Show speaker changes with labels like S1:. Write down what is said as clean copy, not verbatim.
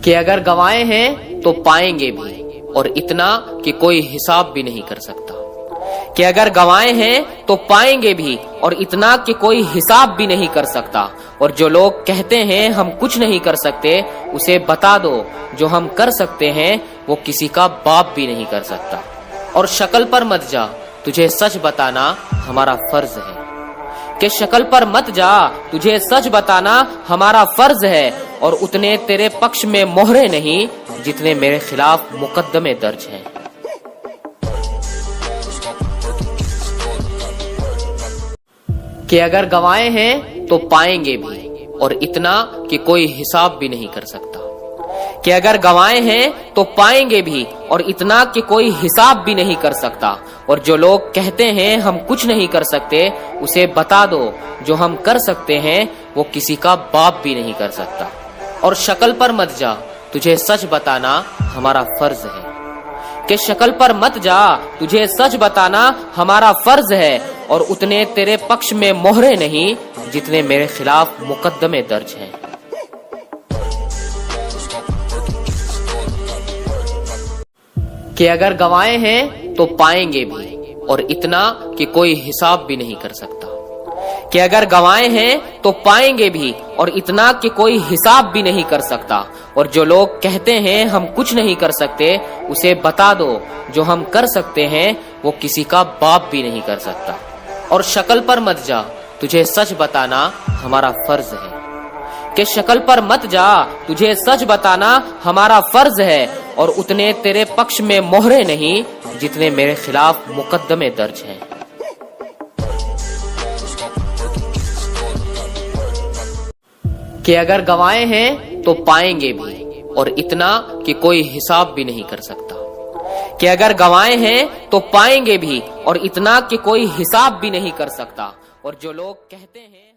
S1: کہ اگر گوائے ہیں تو پائیں گے بھی اور اتنا کہ کوئی حساب بھی نہیں کر سکتا، کہ اگر گوائے ہیں تو پائیں گے بھی اور اتنا کہ کوئی حساب بھی نہیں کر سکتا، اور جو لوگ کہتے ہیں ہم کچھ نہیں کر سکتے اسے بتا دو جو ہم کر سکتے ہیں وہ کسی کا باپ بھی نہیں کر سکتا، اور شکل پر مت جا تجھے سچ بتانا ہمارا فرض ہے، کہ شکل پر مت جا تجھے سچ بتانا ہمارا فرض ہے، اور اتنے تیرے پکش میں مہرے نہیں جتنے میرے خلاف مقدمے درج ہیں۔ کہ اگر گوائے ہیں تو پائیں گے بھی اور اتنا کہ کوئی حساب بھی نہیں کر سکتا، کہ اگر گوائے ہیں تو پائیں گے بھی اور اتنا کہ کوئی حساب بھی نہیں کر سکتا، اور جو لوگ کہتے ہیں ہم کچھ نہیں کر سکتے اسے بتا دو جو ہم کر سکتے ہیں وہ کسی کا باپ بھی نہیں کر سکتا، اور شکل پر مت جا تجھے سچ بتانا ہمارا فرض ہے، کہ شکل پر مت جا تجھے سچ بتانا ہمارا فرض ہے، اور اتنے تیرے پکش میں مہرے نہیں جتنے میرے خلاف مقدمے درج ہیں۔ کہ اگر گوائے ہیں تو پائیں گے بھی اور اتنا کہ کوئی حساب بھی نہیں کر سکتا، کہ اگر گوائے ہیں تو پائیں گے بھی اور اتنا کہ کوئی حساب بھی نہیں کر سکتا، اور جو لوگ کہتے ہیں ہم کچھ نہیں کر سکتے اسے بتا دو جو ہم کر سکتے ہیں وہ کسی کا باپ بھی نہیں کر سکتا، اور شکل پر مت جا تجھے سچ بتانا ہمارا فرض ہے، کہ شکل پر مت جا تجھے سچ بتانا ہمارا فرض ہے، اور اتنے تیرے پکش میں مہرے نہیں جتنے میرے خلاف مقدمے درج ہیں۔ کہ اگر گوائے ہیں تو پائیں گے بھی اور اتنا کہ کوئی حساب بھی نہیں کر سکتا، کہ اگر گوائے ہیں تو پائیں گے بھی اور اتنا کہ کوئی حساب بھی نہیں کر سکتا، اور جو لوگ کہتے ہیں